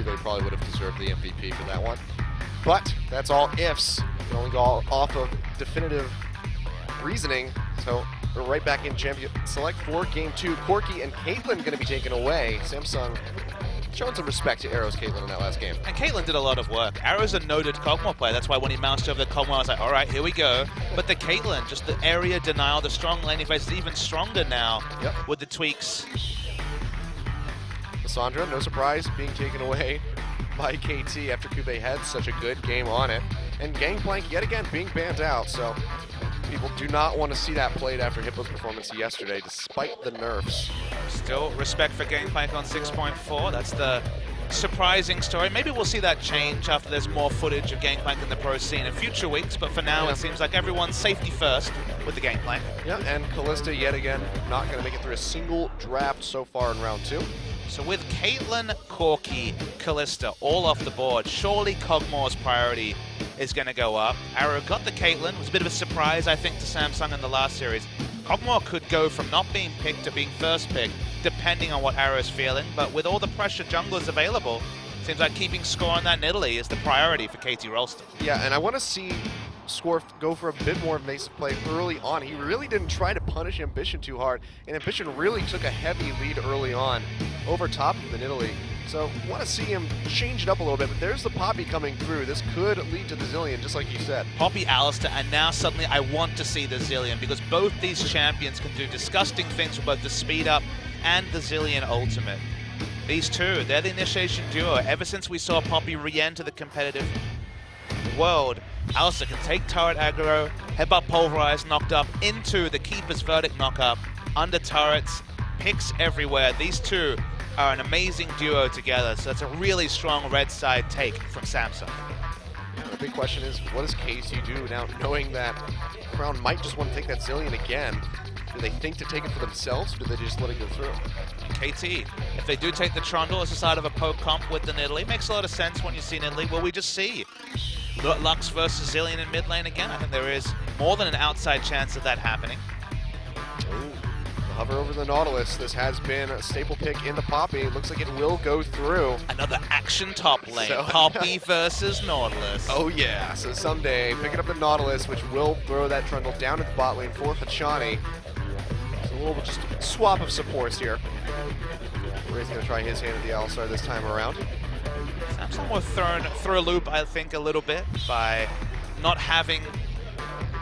Kube probably would have deserved the MVP for that one. But that's all ifs. You can only go off of definitive reasoning. So we're right back in champion select for game 2. Corki and Caitlyn going to be taken away. Samsung showing some respect to Arrow's Caitlyn in that last game. And Caitlyn did a lot of work. Arrow's a noted Kog'Maw player. That's why when he moused over the Kog'Maw, I was like, all right, here we go. But the Caitlyn, just the area denial, the strong laning phase is even stronger now with the tweaks. Cassandra, no surprise, being taken away by KT after Kube had such a good game on it. And Gangplank, yet again, being banned out. So people do not want to see that played after Hippo's performance yesterday, despite the nerfs. Still respect for Gangplank on 6.4. That's the surprising story. Maybe we'll see that change after there's more footage of Gangplank in the pro scene in future weeks, but for now it seems like everyone's safety first with the Gangplank. Yeah, and Callista yet again not going to make it through a single draft so far in round 2. So with Caitlyn, Corki, Callista all off the board, surely Kog'Maw's priority is going to go up. Arrow got the Caitlyn. It was a bit of a surprise, I think, to Samsung in the last series. Kog'Maw could go from not being picked to being first pick, depending on what Arrow's feeling. But with all the pressure junglers available, seems like keeping score on that Nidalee is the priority for KT Rolster. Yeah, and I want to see Score go for a bit more evasive play early on. He really didn't try to punish Ambition too hard, and Ambition really took a heavy lead early on over top of the Nidalee. So want to see him change it up a little bit, but there's the Poppy coming through. This could lead to the Zillion, just like you said. Poppy, Alistair, and now suddenly I want to see the Zillion, because both these champions can do disgusting things with both the speed up and the Zillion ultimate. These two, they're the initiation duo. Ever since we saw Poppy re-enter the competitive world, Alistair can take turret aggro, headbutt pulverize, knocked up into the Keeper's Verdict knock-up, under turrets, picks everywhere. These two are an amazing duo together, so that's a really strong red side take from Samsung. The big question is, what does KT do now, knowing that Crown might just want to take that Zillion again? Do they think to take it for themselves, or do they just let it go through? KT, if they do take the Trundle as a side of a poke comp with the Nidalee, makes a lot of sense when you see Nidalee. Will we just see Lux versus Zillion in mid lane again? I think there is more than an outside chance of that happening. Ooh, the hover over the Nautilus. This has been a staple pick in the Poppy. It looks like it will go through. Another action top lane, Poppy versus Nautilus. Oh yeah, so someday, picking up the Nautilus, which will throw that Trundle down to the bot lane for Hachani. So a little just swap of supports here. Ray's gonna try his hand at the Alistar this time around. Samsung were thrown through a loop, I think, a little bit by not having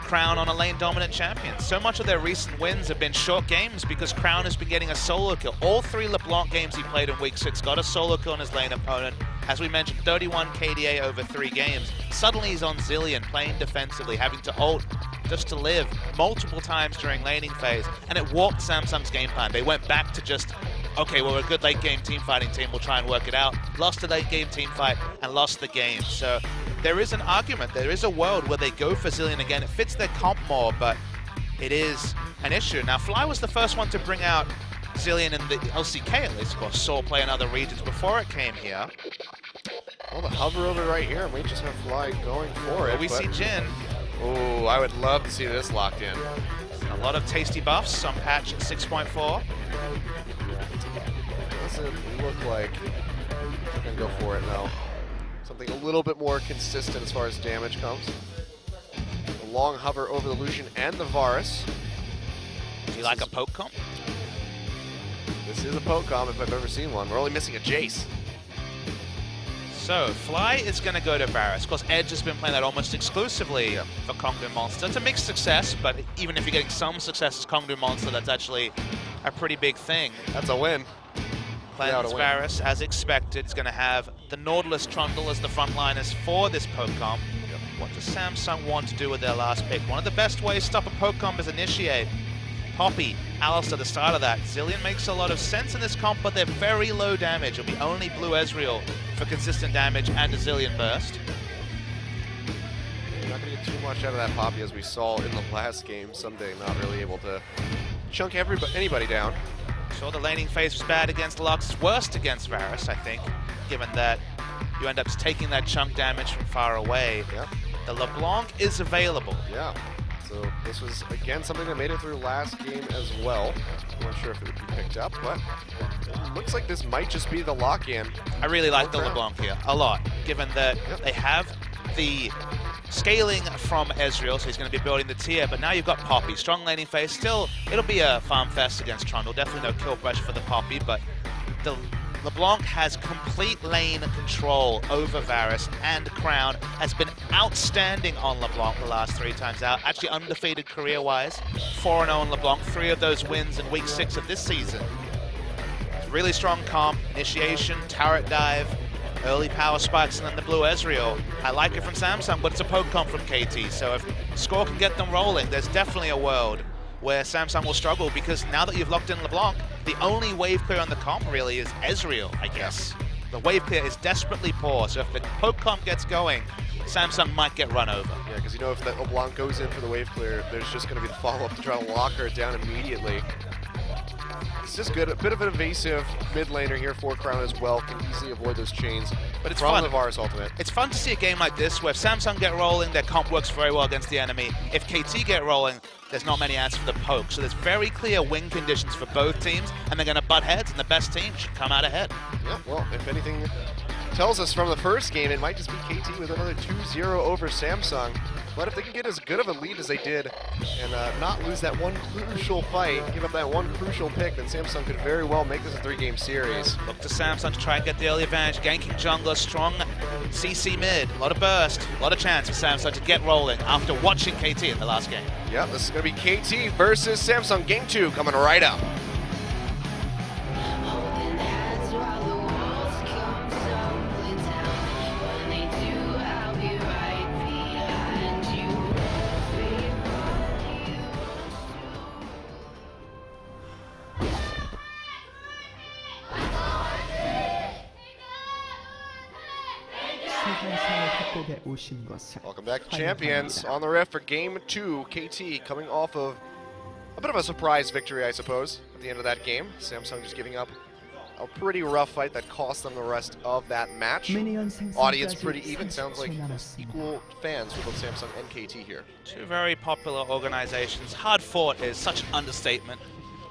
Crown on a lane dominant champion. So much of their recent wins have been short games because Crown has been getting a solo kill. All 3 LeBlanc games he played in week 6 got a solo kill on his lane opponent. As we mentioned, 31 KDA over 3 games. Suddenly he's on Zillion, playing defensively, having to ult just to live multiple times during laning phase, and it warped Samsung's game plan. They went back to just, okay, well, we're a good late game team fighting team, we'll try and work it out. Lost a late game team fight and lost the game. So there is an argument, there is a world where they go for Zillion again. It fits their comp more, but it is an issue. Now, Fly was the first one to bring out Zillion in the LCK, at least. Of course, Saw play in other regions before it came here. Well, the hover over right here, and we just have Fly going for it. We see Jhin. Oh, I would love to see this locked in. A lot of tasty buffs on patch 6.4. Doesn't look like they're going to go for it, though. Something a little bit more consistent as far as damage comes. A long hover over the Lucian and the Varus. Do you like a poke comp? This is a poke comp if I've ever seen one. We're only missing a Jace. So, Fly is going to go to Varus. Of course, Edge has been playing that almost exclusively for Kongdu Monster. It's a mixed success, but even if you're getting some success as Kongdu Monster, that's actually a pretty big thing. That's a win. Plans Varus, as expected, is going to have the Nautilus Trundle as the frontliners for this poke comp. What does Samsung want to do with their last pick? One of the best ways to stop a poke comp is initiate. Poppy, Alistair, the start of that. Zillion makes a lot of sense in this comp, but they're very low damage. It'll be only Blue Ezreal for consistent damage and a Zillion burst. You're not going to get too much out of that Poppy, as we saw in the last game. Someday not really able to chunk anybody down. Sure, the laning phase was bad against Lux. It's worst against Varus, I think, given that you end up taking that chunk damage from far away. Yeah. The LeBlanc is available. Yeah. So this was, again, something that made it through last game as well. Weren't sure if it would be picked up, but it looks like this might just be the lock-in. I really like the LeBlanc here a lot, given that they have the scaling from Ezreal, so he's going to be building the tier, but now you've got Poppy, strong laning phase. Still, it'll be a farm fest against Trundle. Definitely no kill pressure for the Poppy, but the LeBlanc has complete lane control over Varus, and Crown has been outstanding on LeBlanc the last 3 times out. Actually undefeated career-wise, 4-0 on LeBlanc, 3 of those wins in week 6 of this season. Really strong comp, initiation, turret dive, early power spikes, and then the blue Ezreal. I like it from Samsung, but it's a poke comp from KT, so if Score can get them rolling, there's definitely a world where Samsung will struggle, because now that you've locked in LeBlanc, the only wave clear on the comp really is Ezreal, I guess. The wave clear is desperately poor, so if the poke comp gets going, Samsung might get run over. Yeah, because you know if the LeBlanc goes in for the wave clear, there's just going to be the follow-up to try to lock her down immediately. It's just good. A bit of an evasive mid laner here for Crown as well. Can easily avoid those chains. But it's from fun. the Varus ultimate. It's fun to see a game like this where if Samsung get rolling, their comp works very well against the enemy. If KT get rolling, there's not many answers for the poke. So there's very clear win conditions for both teams, and they're going to butt heads, and the best team should come out ahead. Yeah, well, if anything tells us from the first game, it might just be KT with another 2-0 over Samsung. But if they can get as good of a lead as they did and not lose that one crucial fight, give up that one crucial pick, then Samsung could very well make this a 3-game series. Look to Samsung to try and get the early advantage. Ganking jungler, strong CC mid, a lot of burst, a lot of chance for Samsung to get rolling after watching KT in the last game. Yep, this is going to be KT versus Samsung. Game 2 coming right up. Welcome back to Champions. On the ref for Game 2, KT coming off of a bit of a surprise victory, I suppose, at the end of that game. Samsung just giving up a pretty rough fight that cost them the rest of that match. Audience pretty even. Sounds like equal fans for both Samsung and KT here. 2 very popular organizations. Hard fought is such an understatement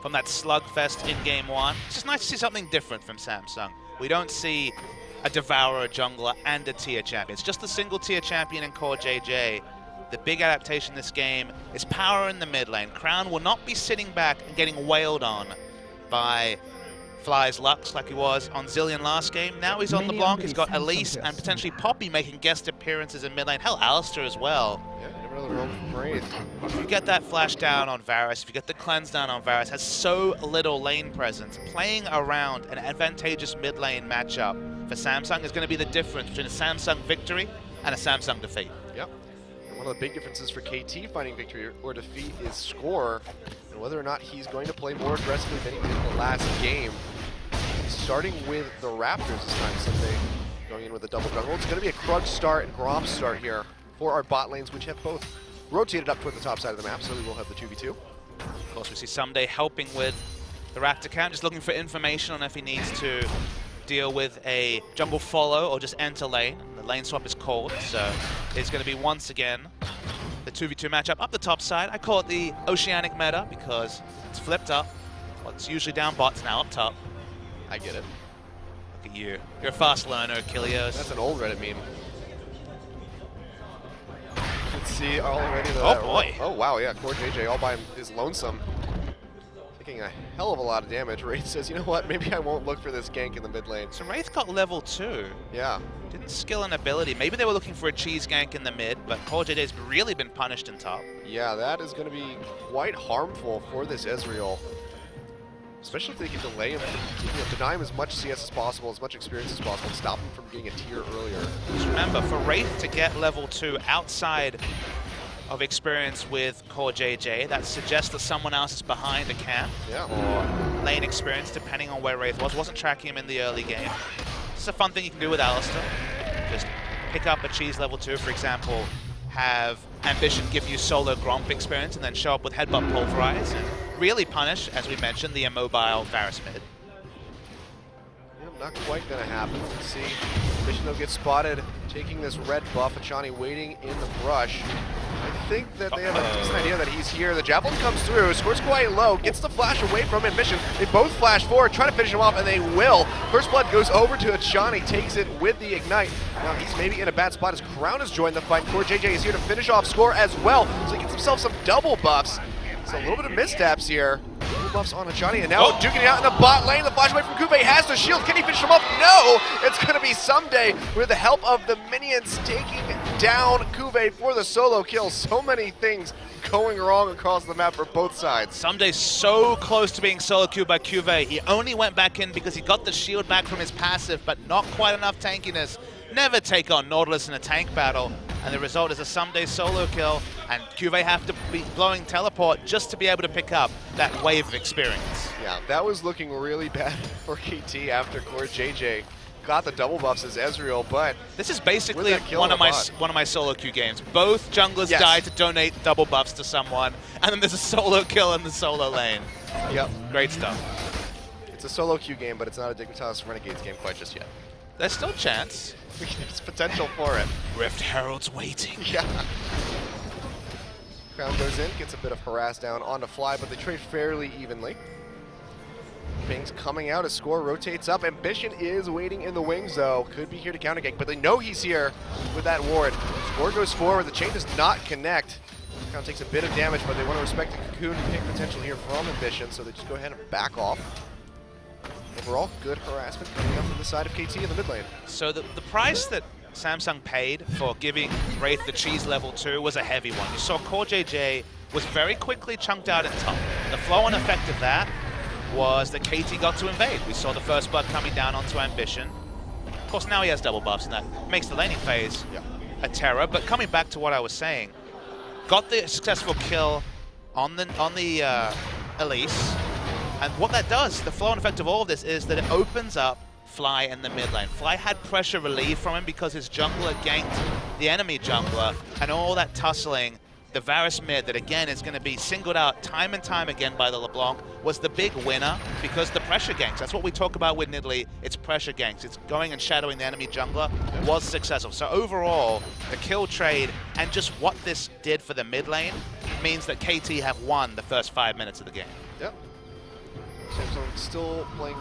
from that slugfest in Game 1. It's just nice to see something different from Samsung. We don't see a Devourer, a jungler, and a tier champion. It's just a single tier champion in Core JJ. The big adaptation this game is power in the mid lane. Crown will not be sitting back and getting wailed on by Fly's Lux like he was on Zillion last game. Now he's on LeBlanc. He's got Elise and potentially Poppy making guest appearances in mid lane. Hell, Alistair as well. Yeah, never know the role from Wraith. If you get that flash down on Varus, if you get the cleanse down on Varus, has so little lane presence. Playing around an advantageous mid lane matchup for Samsung is going to be the difference between a Samsung victory and a Samsung defeat. Yep. And one of the big differences for KT finding victory or defeat is score, and whether or not he's going to play more aggressively than he did in the last game. Starting with the Raptors this time, Sunday going in with a double jungle. It's going to be a Krug start and Grom start here for our bot lanes, which have both rotated up toward the top side of the map, so we will have the 2v2. Of course, we see Someday helping with the Raptor count, just looking for information on if he needs to deal with a jungle follow or just enter lane. The lane swap is called, so it's going to be once again the 2v2 matchup up the top side. I call it the Oceanic meta because it's flipped up. Well, it's usually down bots, now up top. I get it. Look at you. You're a fast learner, Achilleos. That's an old Reddit meme. Let's see already. Oh boy. Oh wow, yeah, Core JJ all by his lonesome. Taking a hell of a lot of damage. Wraith says, you know what, maybe I won't look for this gank in the mid lane. So Wraith got level 2. Yeah. Didn't skill an ability. Maybe they were looking for a cheese gank in the mid, but Core JJ's really been punished in top. Yeah, that is going to be quite harmful for this Ezreal. Especially if they can delay him, deny him as much CS as possible, as much experience as possible, and stop him from getting a tier earlier. Just remember, for Wraith to get level 2 outside of experience with Core JJ, that suggests that someone else is behind a camp, or lane experience, depending on where Wraith was. Wasn't tracking him in the early game. This is a fun thing you can do with Alistair. Just pick up a cheese level 2, for example, have Ambition give you solo Gromp experience, and then show up with Headbutt Pulverize, and really punish, as we mentioned, the immobile Varus mid. Yeah, not quite going to happen. Let's see. Ambition, though, gets spotted taking this red buff. Achani waiting in the brush. I think that they have a decent idea that he's here. The Javelin comes through, scores quite low, gets the flash away from Ambition. They both flash forward, try to finish him off, and they will. First Blood goes over to Achani, takes it with the Ignite. Now he's maybe in a bad spot as Crown has joined the fight. CoreJJ is here to finish off Score as well, so he gets himself some double buffs. So a little bit of missteps here. Double buffs on Achani, and now duking it out in the bot lane. The flash away from Kuve has the shield. Can he finish him off? No! It's going to be Someday with the help of the minions taking down Kuve for the solo kill. So many things going wrong across the map for both sides. Someday so close to being solo queued by Kuve. He only went back in because he got the shield back from his passive, but not quite enough tankiness. Never take on Nautilus in a tank battle, and the result is a Someday solo kill, and Kuve have to be blowing teleport just to be able to pick up that wave of experience. Yeah, that was looking really bad for KT after CoreJJ got the double buffs as Ezreal, but this is basically one of my solo queue games. Both junglers die to donate double buffs to someone, and then there's a solo kill in the solo lane. Yep. Great stuff. It's a solo queue game, but it's not a Dignitas Renegades game quite just yet. There's still a chance. There's potential for it. Rift Herald's waiting. Yeah. Crown goes in, gets a bit of harass down on the fly, but they trade fairly evenly. Ping's coming out as Score rotates up. Ambition is waiting in the wings, though. Could be here to counter gank, but they know he's here with that ward. Score goes forward. The chain does not connect. Crown takes a bit of damage, but they want to respect the cocoon and pick potential here from Ambition, so they just go ahead and back off. Overall, good harassment coming up from the side of KT in the mid lane. So the price that Samsung paid for giving Wraith the cheese level 2 was a heavy one. You saw CoreJJ was very quickly chunked out at top. The flow-on effect of that was that KT got to invade. We saw the first blood coming down onto Ambition. Of course, now he has double buffs, and that makes the laning phase a terror. But coming back to what I was saying, got the successful kill on the Elise. And what that does, the flow-on effect of all of this, is that it opens up Fly in the mid lane. Fly had pressure relieved from him because his jungler ganked the enemy jungler, and all that tussling, the Varus mid that again is going to be singled out time and time again by the LeBlanc, was the big winner because the pressure ganks. That's what we talk about with Nidalee. It's pressure ganks. It's going and shadowing the enemy jungler was successful. So overall, the kill trade and just what this did for the mid lane means that KT have won the first 5 minutes of the game. Yep. Samsung still playing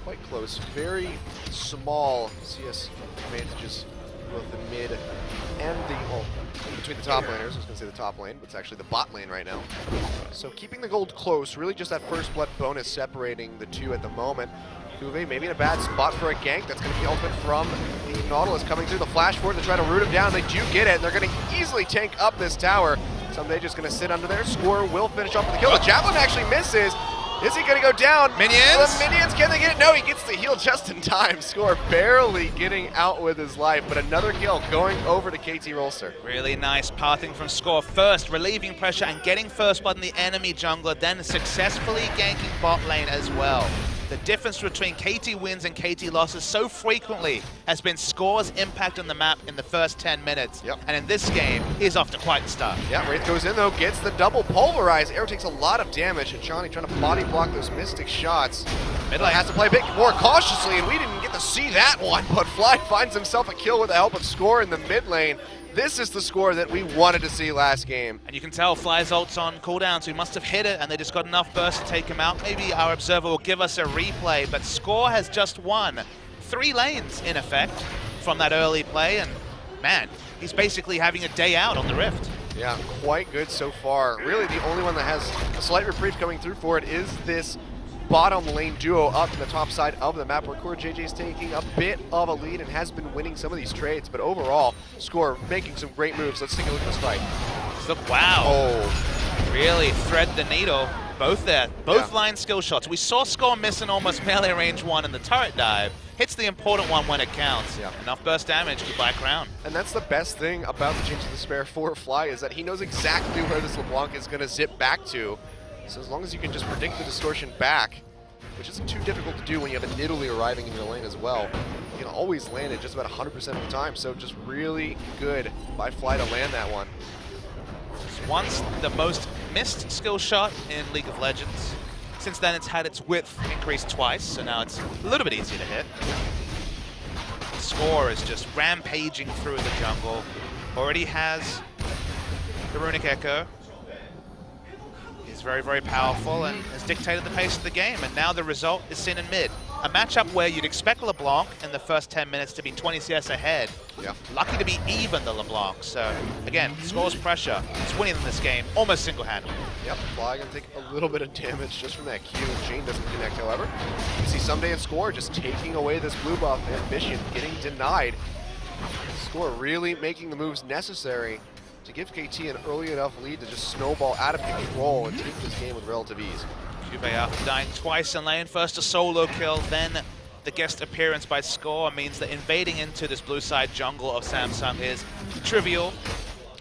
quite close. Very small CS advantages, both the mid and between the top laners. I was going to say the top lane, but it's actually the bot lane right now. So keeping the gold close, really just that first blood bonus separating the two at the moment. Kuve maybe in a bad spot for a gank. That's going to be open from the Nautilus coming through the flash forward to try to root him down. They do get it, and they're going to easily tank up this tower. Someday just going to sit under there. Score will finish off with the kill. The Javelin actually misses. Is he going to go down? Minions? The minions, can they get it? No, he gets the heal just in time. Score barely getting out with his life, but another kill going over to KT Rolster. Really nice pathing from Score. First, relieving pressure and getting first blood in the enemy jungler, then successfully ganking bot lane as well. The difference between KT wins and KT losses so frequently has been Score's impact on the map in the first 10 minutes. Yep. And in this game, he's off to quite the start. Yeah, Wraith goes in though, gets the double pulverize. Arrow takes a lot of damage, and Johnny trying to body block those Mystic shots. Mid lane Has to play a bit more cautiously, and we didn't get to see that one, but Fly finds himself a kill with the help of Score in the mid lane. This is the Score that we wanted to see last game. And you can tell Fly's ult's on cooldown, so he must have hit it, and they just got enough burst to take him out. Maybe our observer will give us a replay, but Score has just won 3 lanes, in effect, from that early play, and man, he's basically having a day out on the Rift. Yeah, quite good so far. Really, the only one that has a slight reprieve coming through for it is this bottom lane duo up in the top side of the map, where CoreJJ is taking a bit of a lead and has been winning some of these trades, but overall, Score making some great moves. Let's take a look at this fight. So, wow. Oh. Really thread the needle. Both there. Both line skill shots. We saw Score miss an almost melee range one in the turret dive. Hits the important one when it counts. Yeah. Enough burst damage. Goodbye, Crown. And that's the best thing about the Change to Despair for Fly, is that he knows exactly where this LeBlanc is going to zip back to. So as long as you can just predict the distortion back, which isn't too difficult to do when you have a Nidalee arriving in your lane as well, you can always land it just about 100% of the time. So just really good by Fly to land that one. It's once the most missed skill shot in League of Legends. Since then, it's had its width increased twice, so now it's a little bit easier to hit. Score is just rampaging through the jungle. Already has The Runic Echo is very, very powerful and has dictated the pace of the game, and now the result is seen in mid. A matchup where you'd expect LeBlanc in the first 10 minutes to be 20 CS ahead. Yeah. Lucky to be even the LeBlanc. So again, scores pressure. It's winning in this game almost single-handedly. Yep, Fly gonna take a little bit of damage just from that Q. Jane doesn't connect, however. You see Someday and Score just taking away this blue buff. Ambition getting denied. Score really making the moves necessary to give KT an early enough lead to just snowball out of control and take this game with relative ease. Juve after dying twice in lane, first a solo kill, then the guest appearance by Score means that invading into this blue side jungle of Samsung is trivial.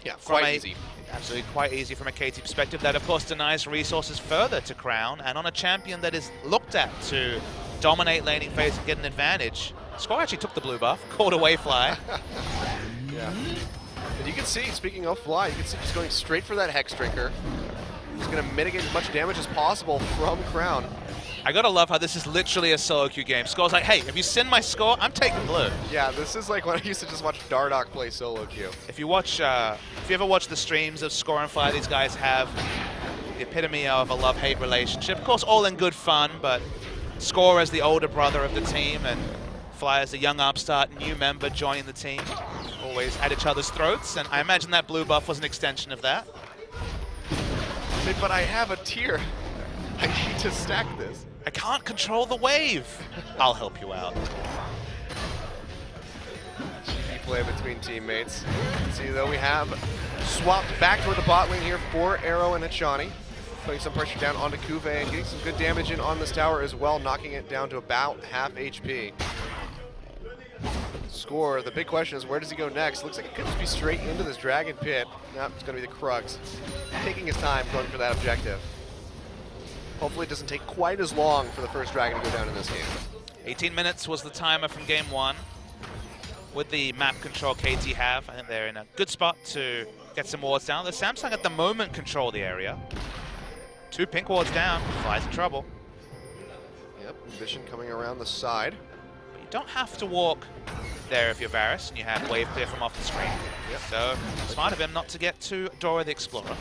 Yeah, quite easy. Absolutely quite easy from a KT perspective. That of course denies resources further to Crown, and on a champion that is looked at to dominate laning phase and get an advantage. Score actually took the blue buff, called away Fly. Yeah. And you can see, speaking of Fly, you can see he's going straight for that Hex Drinker. He's going to mitigate as much damage as possible from Crown. I gotta love how this is literally a solo queue game. Score's like, hey, if you send my Score, I'm taking blue. Yeah, this is like when I used to just watch Dardoch play solo queue. If you ever watch the streams of Score and Fly, these guys have the epitome of a love-hate relationship. Of course, all in good fun, but Score as the older brother of the team and Fly as a young upstart, new member joining the team. Always at each other's throats, and I imagine that blue buff was an extension of that. But I have a tier. I need to stack this. I can't control the wave. I'll help you out. GP play between teammates. See, though, we have swapped back toward the bot lane here for Arrow and Hachani. Putting some pressure down onto Kuve and getting some good damage in on this tower as well, knocking it down to about half HP. Score, the big question is where does he go next? Looks like it could just be straight into this Dragon Pit. Nope, it's going to be the Krugs. Taking his time going for that objective. Hopefully it doesn't take quite as long for the first Dragon to go down in this game. 18 minutes was the timer from game one. With the map control KT have, I think they're in a good spot to get some wards down. The Samsung at the moment control the area. 2 pink wards down, Fly's in trouble. Yep, Ambition coming around the side. But you don't have to walk there if you're Varus and you have wave clear from off the screen. Yep. So smart of him not to get to Dora the Explorer.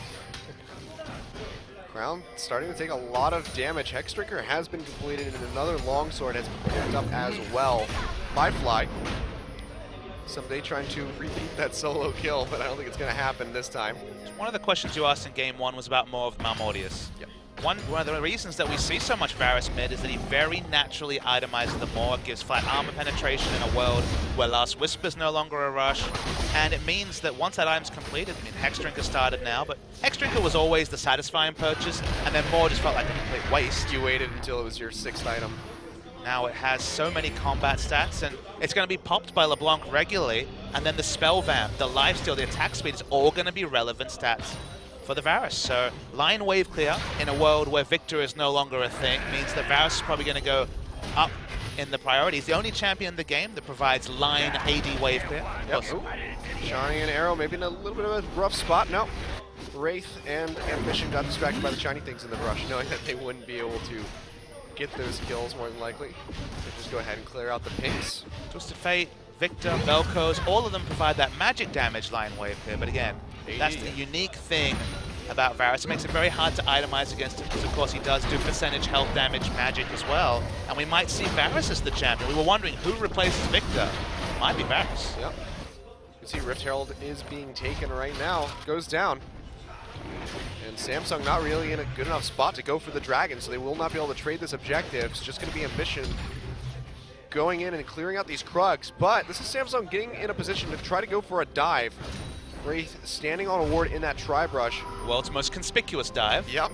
Crown starting to take a lot of damage. Hex Drinker has been completed and another longsword has been picked up as well by Fly. Someday trying to repeat that solo kill, but I don't think it's going to happen this time. One of the questions you asked in game one was about more of Malmortius. Yep. One of the reasons that we see so much Varus mid is that he very naturally itemizes the Maw, gives flat armor penetration in a world where Last Whisper's no longer a rush, and it means that once that item's completed, I mean, Hex Drinker started now, but Hex Drinker was always the satisfying purchase, and then Maw just felt like a complete waste. You waited until it was your 6th item. Now it has so many combat stats, and it's going to be popped by LeBlanc regularly, and then the spell vamp, the lifesteal, the attack speed is all going to be relevant stats for the Varus. So line wave clear in a world where Victor is no longer a thing means that Varus is probably going to go up in the priorities. The only champion in the game that provides line AD wave clear. Yep. Shiny and Arrow maybe in a little bit of a rough spot. No. Wraith and Ambition got distracted by the shiny things in the brush, knowing that they wouldn't be able to get those kills more than likely. So just go ahead and clear out the pinks. Twisted Fate, Victor, Vel'Koz, all of them provide that magic damage line wave clear, but again, that's the unique thing about Varus. It makes it very hard to itemize against him because, of course, he does do percentage health damage magic as well. And we might see Varus as the champion. We were wondering who replaces Victor. Might be Varus. Yep. You can see Rift Herald is being taken right now. Goes down. And Samsung not really in a good enough spot to go for the Dragon, so they will not be able to trade this objective. It's just going to be Ambition going in and clearing out these Krugs. But this is Samsung getting in a position to try to go for a dive. Wraith standing on a ward in that Tri-Brush. World's most conspicuous dive. Yep.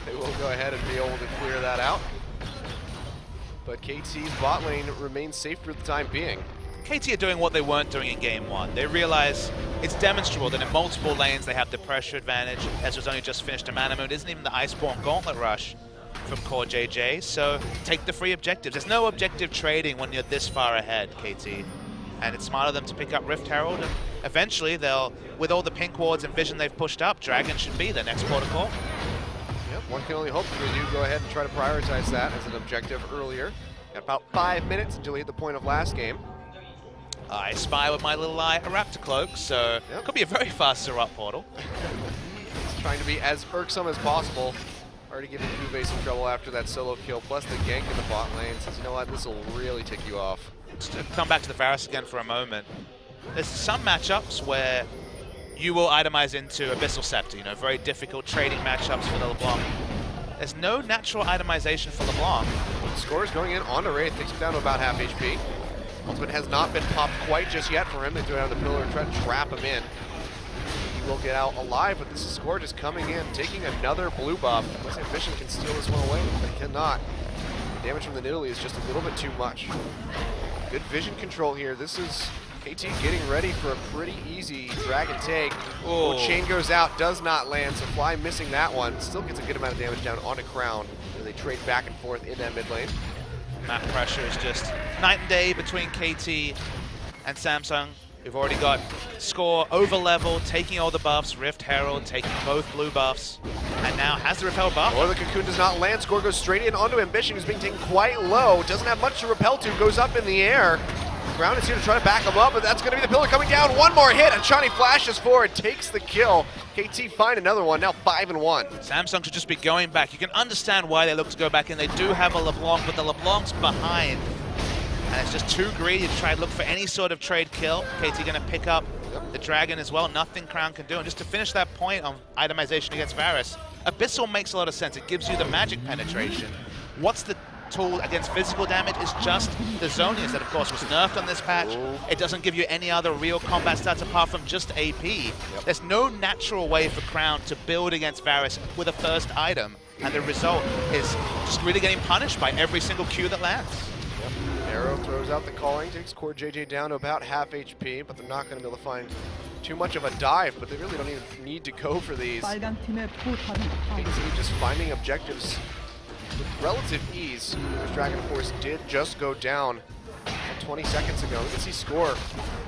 They will go ahead and be able to clear that out. But KT's bot lane remains safe for the time being. KT are doing what they weren't doing in game one. They realize it's demonstrable that in multiple lanes they have the pressure advantage. Ezra's only just finished a mana moon. It isn't even the Iceborne Gauntlet rush from Core JJ, so take the free objectives. There's no objective trading when you're this far ahead, KT. And it's smart of them to pick up Rift Herald, and eventually they'll, with all the pink wards and vision they've pushed up, Dragon should be their next protocol. Yep, one can only hope they do go ahead and try to prioritize that as an objective earlier. Got about 5 minutes until we hit the point of last game. I spy with my little eye a Raptor Cloak, so it could be a very fast Zerat portal. Trying to be as irksome as possible. Already giving Uwe some trouble after that solo kill, plus the gank in the bot lane. Says, you know what, this will really tick you off. Just to come back to the Varus again for a moment. There's some matchups where you will itemize into Abyssal Scepter, you know, very difficult trading matchups for the LeBlanc. There's no natural itemization for LeBlanc. Score's going in onto Wraith, takes him down to about half HP. Ultimate has not been popped quite just yet for him. They throw down the pillar and try to trap him in. He will get out alive, but this is Score just coming in, taking another blue buff. Unless Ambition can steal this one away, but he cannot. The damage from the Nidalee is just a little bit too much. Good vision control here. This is KT getting ready for a pretty easy dragon take. Oh, chain goes out, does not land, so Fly missing that one. Still gets a good amount of damage down onto Crown as they trade back and forth in that mid lane. Map pressure is just night and day between KT and Samsung. We've already got Score over level, taking all the buffs, Rift Herald taking both blue buffs, and now has the repel buff. Or the Cocoon does not land, Score goes straight in onto Ambition, who's being taken quite low, doesn't have much to repel to, goes up in the air. Crown is here to try to back him up, but that's going to be the pillar coming down. One more hit, and Chani flashes forward, takes the kill. KT find another one, now 5-1. Samsung should just be going back. You can understand why they look to go back in. They do have a LeBlanc, but the LeBlanc's behind. And it's just too greedy to try to look for any sort of trade kill. KT going to pick up the Dragon as well. Nothing Crown can do. And just to finish that point on itemization against Varus, Abyssal makes a lot of sense. It gives you the magic penetration. What's the tool against physical damage is just the Zonius that of course was nerfed on this patch. It doesn't give you any other real combat stats apart from just AP. There's no natural way for Crown to build against Varus with a first item, and the result is just really getting punished by every single Q that lands. Arrow throws out the calling, takes Core JJ down to about half HP, but they're not going to be able to find too much of a dive, but they really don't even need to go for these. KT just finding objectives with relative ease. This Dragon, of course, did just go down 20 seconds ago. We can see Score,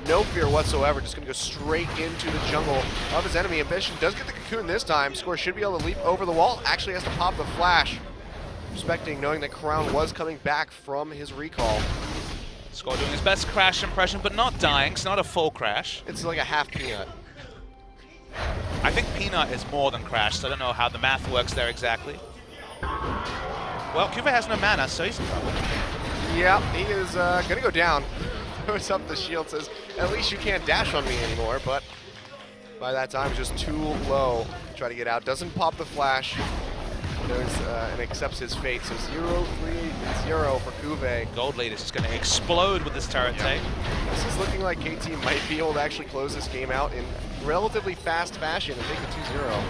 no fear whatsoever, just going to go straight into the jungle of his enemy. Ambition does get the Cocoon this time. Score should be able to leap over the wall, actually has to pop the flash. Respecting, knowing that Crown was coming back from his recall. Score doing his best crash impression, but not dying. It's not a full crash. It's like a half peanut. I think peanut is more than crash, so I don't know how the math works there exactly. Well, Kuve has no mana, so he's in trouble. Yeah, he is going to go down. Throws up the shield, says, at least you can't dash on me anymore, but by that time, it's just too low to try to get out. Doesn't pop the flash. Knows, and accepts his fate, so 0-3-0 for Kuve. Gold lead is just going to explode with this turret take. This is looking like KT might be able to actually close this game out in relatively fast fashion and take a 2-0.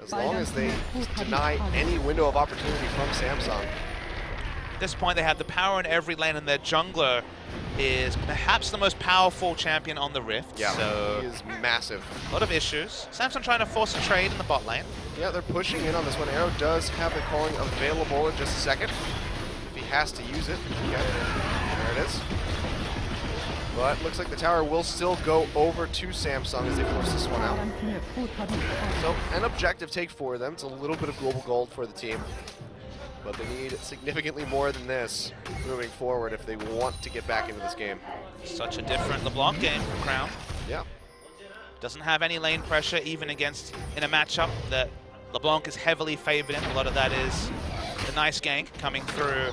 As long as they deny any window of opportunity from Samsung. At this point, they have the power in every lane, and their jungler is perhaps the most powerful champion on the Rift. Yeah, so he is massive. A lot of issues. Samsung trying to force a trade in the bot lane. Yeah, they're pushing in on this one. Arrow does have the calling available in just a second. If he has to use it, yeah, there it is. But looks like the tower will still go over to Samsung as they force this one out. So an objective take for them. It's a little bit of global gold for the team. But they need significantly more than this moving forward if they want to get back into this game. Such a different LeBlanc game for Crown. Yeah. Doesn't have any lane pressure even against in a matchup that LeBlanc is heavily favored in. A lot of that is the nice gank coming through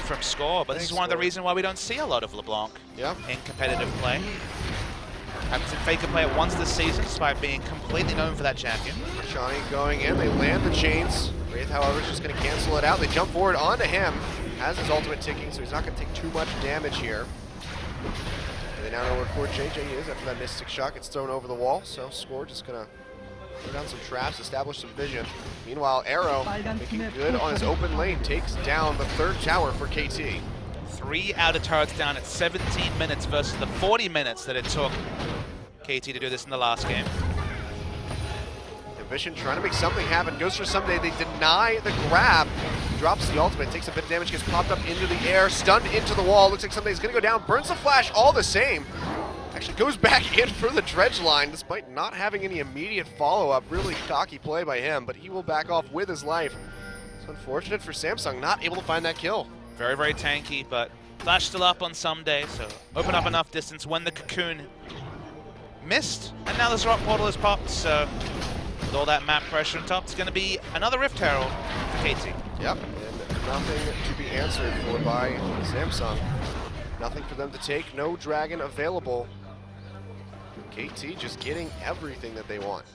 from Score, but this is one of the reasons why we don't see a lot of LeBlanc in competitive play. Happens in Faker play it once this season, despite being completely known for that champion. Shawnee going in, they land the chains. Wraith, however, is just going to cancel it out. They jump forward onto him. Has his ultimate ticking, so he's not going to take too much damage here. And they now know where Core JJ is after that Mystic Shot gets thrown over the wall. So Score just going to throw down some traps, establish some vision. Meanwhile, Arrow making good on his open lane, takes down the third tower for KT. 3 outer turrets down at 17 minutes versus the 40 minutes that it took KT to do this in the last game. Ambition trying to make something happen, goes for someday, they deny the grab. Drops the ultimate, takes a bit of damage, gets popped up into the air, stunned into the wall. Looks like somebody's gonna go down, burns the flash all the same. Actually goes back in for the dredge line despite not having any immediate follow-up. Really cocky play by him, but he will back off with his life. It's unfortunate for Samsung, not able to find that kill. Very, very tanky, but Flash still up on Someday, so open up enough distance when the cocoon missed, and now this rock portal is popped, so with all that map pressure on top, it's going to be another Rift Herald for KT. Yep, and nothing to be answered for by Samsung. Nothing for them to take, no dragon available. KT just getting everything that they want.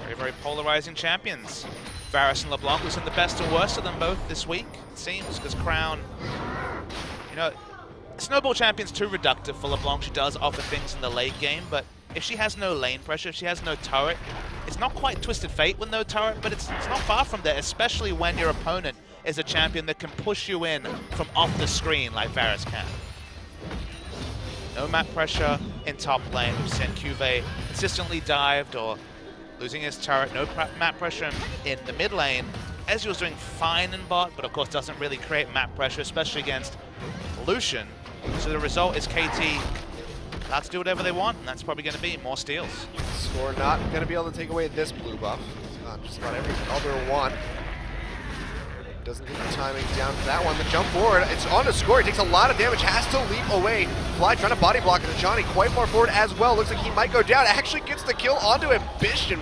Very, very polarizing champions. Varus and LeBlanc was in the best or worst of them both this week, it seems, because Crown, you know, Snowball Champion's too reductive for LeBlanc. She does offer things in the late game, but if she has no lane pressure, if she has no turret, it's not quite Twisted Fate with no turret, but it's not far from there, especially when your opponent is a champion that can push you in from off the screen like Varus can. No map pressure in top lane. We've seen Cuvée consistently dived or losing his turret. No map pressure in the mid lane. Ezreal was doing fine in bot, but of course doesn't really create map pressure, especially against Lucian. So the result is KT allowed to do whatever they want, and that's probably going to be more steals. Score not going to be able to take away this blue buff. Just about every other one. Doesn't get the timing down for that one. The jump forward, it's on to Score. He takes a lot of damage, has to leap away. Fly trying to body block it. Johnny quite far forward as well. Looks like he might go down. Actually gets the kill onto Ambition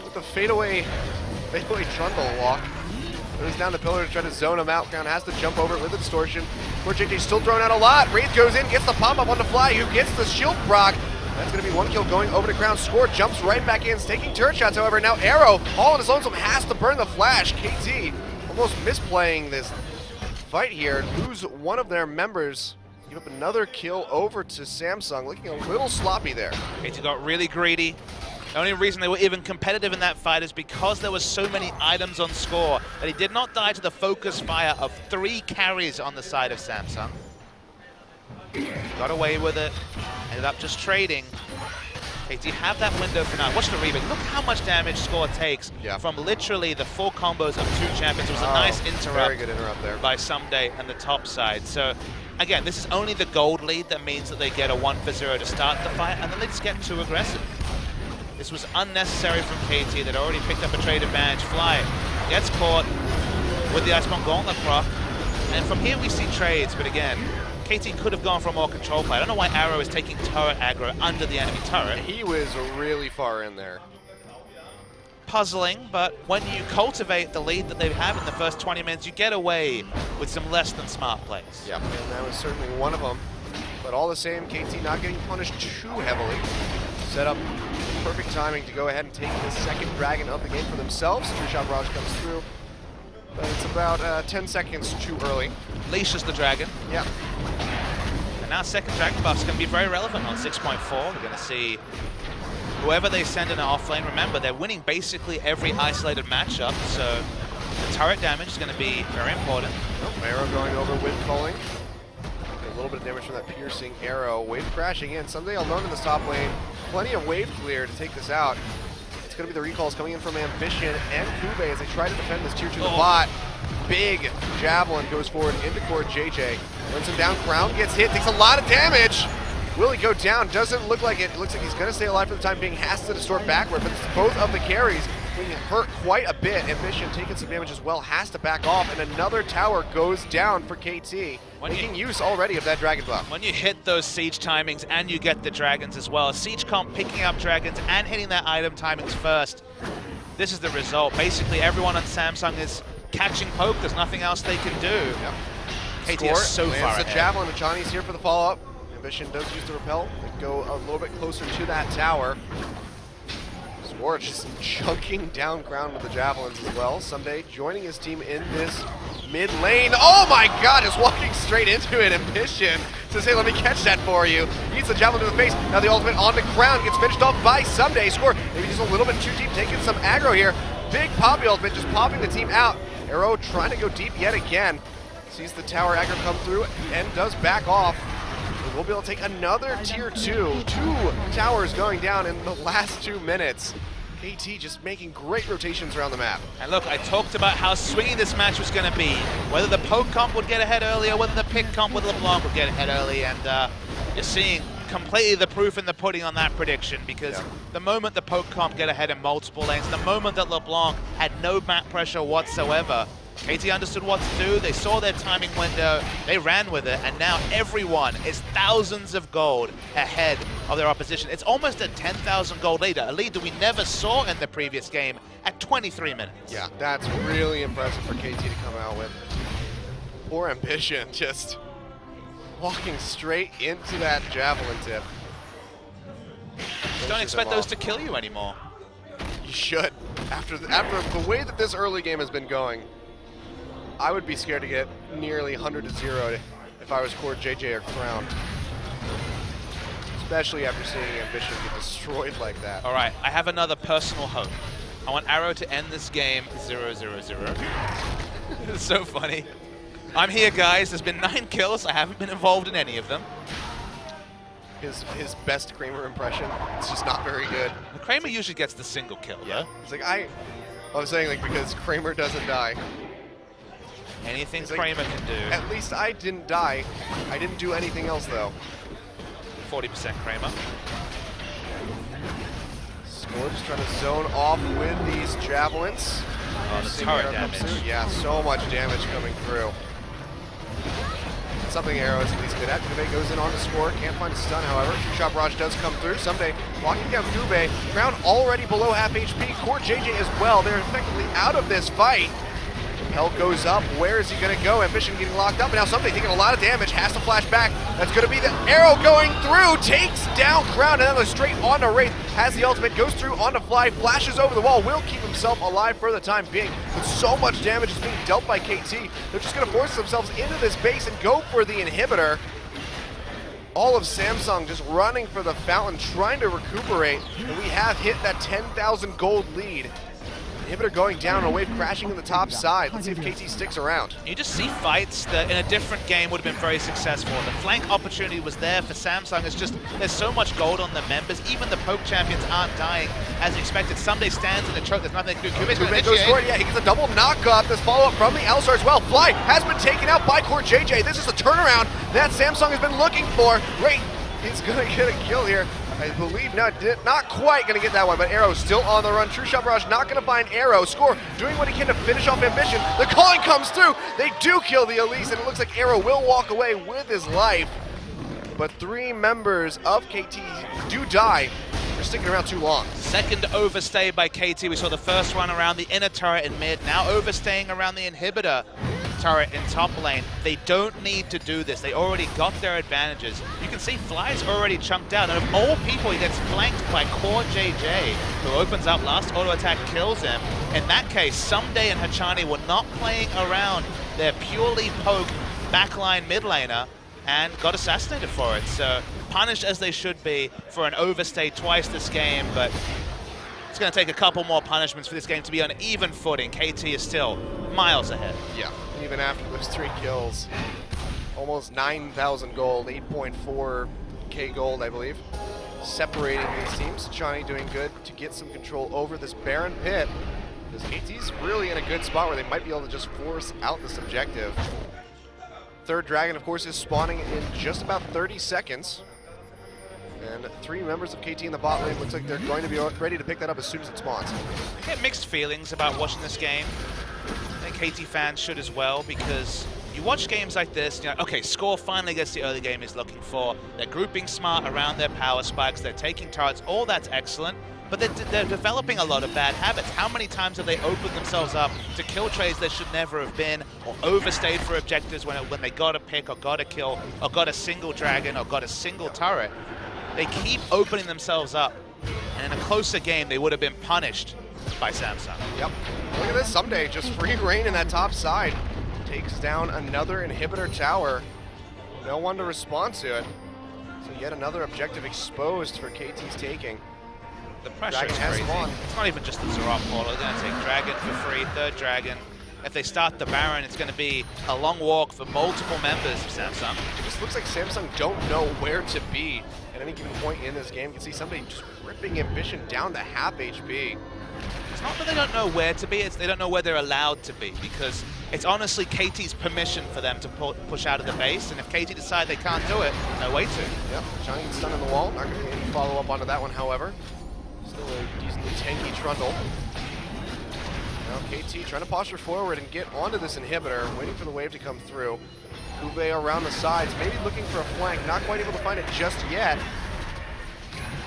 with the fadeaway trundle walk. Goes down the pillar to try to zone him out. Crown has to jump over it with the distortion. Poor JJ still throwing out a lot. Wraith goes in, gets the pop-up on the fly. Who gets the shield proc? That's going to be one kill going over to Crown. Score jumps right back in, taking turret shots, however. Now Arrow, all on his lonesome, has to burn the flash. KT almost misplaying this fight here. Lose one of their members. Give up another kill over to Samsung. Looking a little sloppy there. KT got really greedy. The only reason they were even competitive in that fight is because there were so many items on Score that he did not die to the focus fire of 3 carries on the side of Samsung. Got away with it, ended up just trading. KT have that window for now. Watch the reading. Look how much damage Score takes from literally the 4 combos of 2 champions. It was a nice interrupt, very good interrupt there by Someday and the top side. So again, this is only the gold lead that means that they get a 1-for-0 to start the fight, and then they just get too aggressive. This was unnecessary from KT. They'd already picked up a trade advantage. Fly gets caught with the Iceborne Gauntlet proc. And from here we see trades, but again, KT could have gone for a more control play. I don't know why Arrow is taking turret aggro under the enemy turret. He was really far in there. Puzzling, but when you cultivate the lead that they have in the first 20 minutes, you get away with some less than smart plays. Yeah, and that was certainly one of them. But all the same, KT not getting punished too heavily. Set up perfect timing to go ahead and take the second dragon of the game for themselves. Two-shot barrage comes through, but it's about 10 seconds too early. Leashes the dragon. Yeah. And now second dragon buff is going to be very relevant on 6.4. We're going to see whoever they send in an offlane. Remember, they're winning basically every isolated matchup, so the turret damage is going to be very important. Oh, Arrow going over with culling. A little bit of damage from that piercing arrow. Wave crashing in. Someday alone in the top lane. Plenty of wave clear to take this out. It's going to be the recalls coming in from Ambition and Cuvée as they try to defend this tier 2 the bot. Big javelin goes forward into core JJ. Runs him down. Crown gets hit. Takes a lot of damage. Will he go down? Doesn't look like it. It looks like he's going to stay alive for the time being. Has to distort backward, but it's both of the carries being hurt quite a bit. Ambition taking some damage as well. Has to back off, and another tower goes down for KT. Making use already of that dragon buff. When you hit those siege timings and you get the dragons as well, Siege Comp picking up dragons and hitting their item timings first, this is the result. Basically everyone on Samsung is catching poke. There's nothing else they can do. Yep. KT is so far ahead. The javelin. Johnny's here for the follow-up. Ambition does use the repel. They go a little bit closer to that tower. Score just chunking down ground with the javelins as well. Someday joining his team in this mid lane. Oh my god, just walking straight into it. Ambition says, hey, let me catch that for you. Eats the javelin to the face. Now the ultimate on the ground gets finished off by Someday. Score maybe just a little bit too deep, taking some aggro here. Big Poppy ultimate just popping the team out. Arrow trying to go deep yet again. Sees the tower aggro come through and does back off. We'll be able to take another tier 2. 2 towers going down in the last 2 minutes. KT just making great rotations around the map. And look, I talked about how swingy this match was going to be. Whether the poke comp would get ahead early or whether the pick comp with LeBlanc would get ahead early. And you're seeing completely the proof in the pudding on that prediction, because the moment the poke comp get ahead in multiple lanes, the moment that LeBlanc had no map pressure whatsoever, KT understood what to do. They saw their timing window. They ran with it, and now everyone is thousands of gold ahead of their opposition. It's almost a 10,000 gold lead, a lead that we never saw in the previous game at 23 minutes. Yeah, that's really impressive for KT to come out with. Poor Ambition just walking straight into that javelin tip. Don't expect those to kill you anymore. You should. After the way that this early game has been going, I would be scared to get nearly 100-0 if I was Core JJ or Crown. Especially after seeing Ambition get destroyed like that. All right, I have another personal hope. I want Arrow to end this game 0-0-0. It's so funny. I'm here, guys. There's been 9 kills. I haven't been involved in any of them. His best Kramer impression, it's just not very good. Kramer usually gets the single kill, yeah. It's like, I was saying, like, because Kramer doesn't die. Anything Kramer can do. At least I didn't die. I didn't do anything else, though. 40% Kramer. Score just trying to zone off with these javelins. Oh, the turret damage. Yeah, so much damage coming through. Something Arrow is at least good at. Kube goes in on the score, can't find a stun, however. True Shot Barrage does come through. Someday walking down Kube. Crown already below half HP. Core JJ as well. They're effectively out of this fight. Hell goes up. Where is he going to go? Ambition getting locked up. And now Someday taking a lot of damage. Has to flash back. That's going to be the Arrow going through. Takes down Crown. And then straight onto Wraith. Has the ultimate. Goes through onto Fly. Flashes over the wall. Will keep himself alive for the time being. But so much damage is being dealt by KT. They're just going to force themselves into this base and go for the inhibitor. All of Samsung just running for the fountain, trying to recuperate. And we have hit that 10,000 gold lead. Inhibitor going down, a wave crashing in the top side. Let's see if KT sticks around. You just see fights that in a different game would have been very successful. The flank opportunity was there for Samsung. It's just, there's so much gold on the members. Even the poke champions aren't dying as expected. Someday stands in the choke. There's nothing they can do. Kube goes for it. Yeah, he gets a double knock-up. This follow-up from the Alistar as well. Fly has been taken out by Core JJ. This is a turnaround that Samsung has been looking for. Wraith is going to get a kill here. I believe not quite going to get that one, but Arrow still on the run. True Shot Barrage not going to find Arrow. Score doing what he can to finish off Ambition. The calling comes through. They do kill the Elise, and it looks like Arrow will walk away with his life. But 3 members of KT do die. They're sticking around too long. Second overstay by KT. We saw the first one around the inner turret in mid. Now overstaying around the inhibitor turret in top lane. They don't need to do this. They already got their advantages. You can see Fly's already chunked down, and of all people, he gets flanked by Core JJ, who opens up last auto attack, kills him. In that case, Someday and Hachani were not playing around their purely poke backline mid laner and got assassinated for it. So punished as they should be for an overstay twice this game, but it's going to take a couple more punishments for this game to be on even footing. KT is still miles ahead. Yeah, even after those 3 kills. Almost 9,000 gold, 8.4k gold, I believe. Separating these teams. Hachani doing good to get some control over this Baron pit. Because KT's really in a good spot where they might be able to just force out this objective. Third dragon, of course, is spawning in just about 30 seconds. And 3 members of KT in the bot lane. Looks like they're going to be ready to pick that up as soon as it spawns. I get mixed feelings about watching this game. I think KT fans should as well, because you watch games like this, you're like, okay, Score finally gets the early game he's looking for. They're grouping smart around their power spikes. They're taking turrets. All that's excellent. But they're developing a lot of bad habits. How many times have they opened themselves up to kill trades they should never have been, or overstayed for objectives when they got a pick, or got a kill, or got a single dragon, or got a single turret? They keep opening themselves up, and in a closer game, they would have been punished by Samsung. Yep. Look at this, Someday just free reign in that top side. Takes down another inhibitor tower. No one to respond to it. So yet another objective exposed for KT's taking. The pressure is crazy. It's not even just the Zerop portal. They're going to take Dragon for free, third Dragon. If they start the Baron, it's going to be a long walk for multiple members of Samsung. It just looks like Samsung don't know where to be at any given point in this game. You can see somebody just ripping Ambition down to half HP. It's not that they don't know where to be, it's they don't know where they're allowed to be, because it's honestly KT's permission for them to push out of the base, and if KT decide they can't do it, no way to. Yep, giant stun in the wall. Not going to get any follow-up onto that one, however. Still a decently tanky Trundle. Now KT trying to posture forward and get onto this inhibitor, waiting for the wave to come through. Kube around the sides, maybe looking for a flank, not quite able to find it just yet.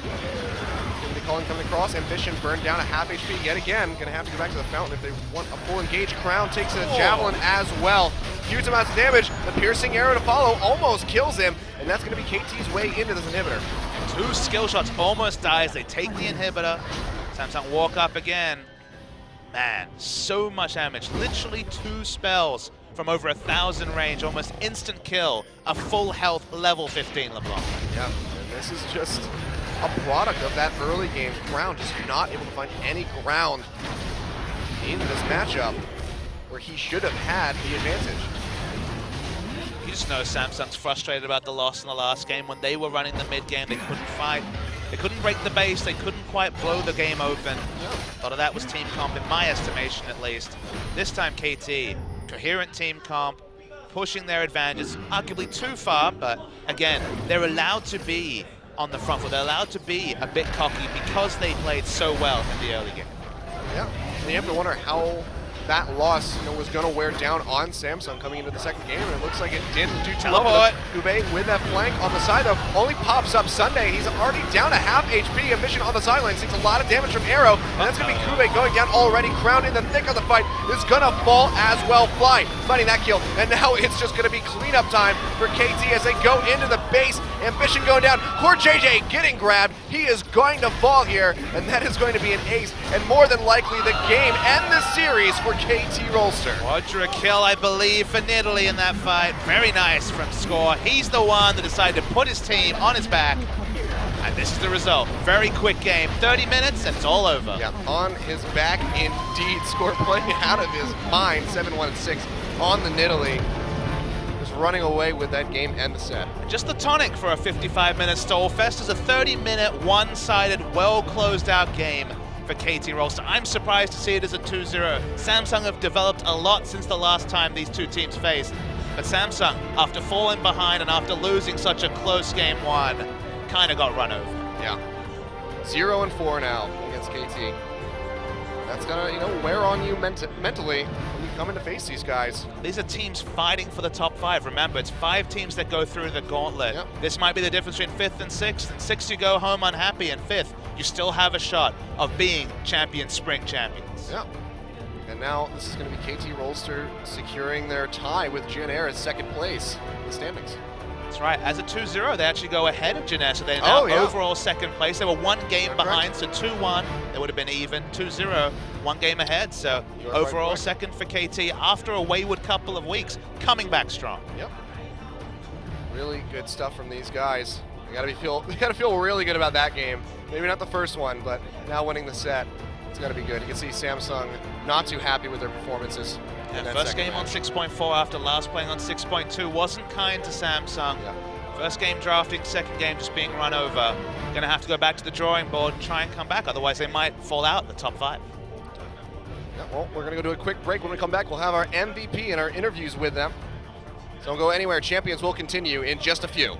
Gonna be calling coming across. Ambition burned down a half HP yet again. Gonna have to go back to the fountain if they want a full engage. Crown takes a javelin as well. Huge amounts of damage. The piercing arrow to follow almost kills him, and that's gonna be KT's way into this inhibitor. 2 skill shots, almost dies. They take the inhibitor. Samsung walk up again. Man, so much damage. Literally 2 spells from over 1,000 range, almost instant kill. A full health level 15 LeBlanc. Yeah, and this is just a product of that early game. Crown just not able to find any ground in this matchup where he should have had the advantage. You just know Samsung's frustrated about the loss in the last game. When they were running the mid game, they couldn't fight. They couldn't break the base. They couldn't quite blow the game open. A lot of that was team comp, in my estimation at least. This time KT, coherent team comp, pushing their advantages, arguably too far, but again, they're allowed to be on the front foot. They're allowed to be a bit cocky because they played so well in the early game. Yeah, and you have to wonder how that loss, was going to wear down on Samsung coming into the second game, and it looks like it didn't do too well. Kube with that flank on the side, though, only pops up Sunday. He's already down to half HP. Ambition on the sidelines takes a lot of damage from Arrow, and that's going to be Kube going down already. Crown in the thick of the fight is going to fall as well. Fly fighting that kill, and now it's just going to be cleanup time for KT as they go into the base. Ambition going down. Poor JJ getting grabbed. He is going to fall here, and that is going to be an ace, and more than likely the game and the series for KT Rolster. Quadra kill, I believe, for Nidalee in that fight. Very nice from Score. He's the one that decided to put his team on his back. And this is the result. Very quick game. 30 minutes and it's all over. Yeah, on his back indeed. Score playing out of his mind. 7-1-6 on the Nidalee. Just running away with that game and the set. Just the tonic for a 55-minute stall fest is a 30-minute, one-sided, well-closed-out game for KT Rolster. I'm surprised to see it as a 2-0. Samsung have developed a lot since the last time these two teams faced. But Samsung, after falling behind and after losing such a close game 1, kind of got run over. Yeah. 0-4 now against KT. That's gonna, wear on you mentally when you come in to face these guys. These are teams fighting for the top 5. Remember, it's 5 teams that go through the gauntlet. Yep. This might be the difference between 5th and 6th. In 6th, you go home unhappy, and 5th, you still have a shot of being champion spring champions. Yeah. And now this is going to be KT Rolster securing their tie with Jin Air as second place in the standings. That's right. As a 2-0, they actually go ahead of Jin Air, so they're now overall second place. They were 1 game behind, so 2-1. They would have been even. 2-0, 1 game ahead. So overall second for KT after a wayward couple of weeks, coming back strong. Yep. Really good stuff from these guys. They gotta feel really good about that game. Maybe not the first one, but now winning the set, it's gotta be good. You can see Samsung not too happy with their performances. Yeah, first game on 6.4 after last playing on 6.2 wasn't kind to Samsung. Yeah. First game drafting, second game just being run over. Gonna have to go back to the drawing board and try and come back, otherwise they might fall out in the top 5. Yeah, well, we're gonna go do a quick break. When we come back, we'll have our MVP and our interviews with them. So don't go anywhere. Champions will continue in just a few.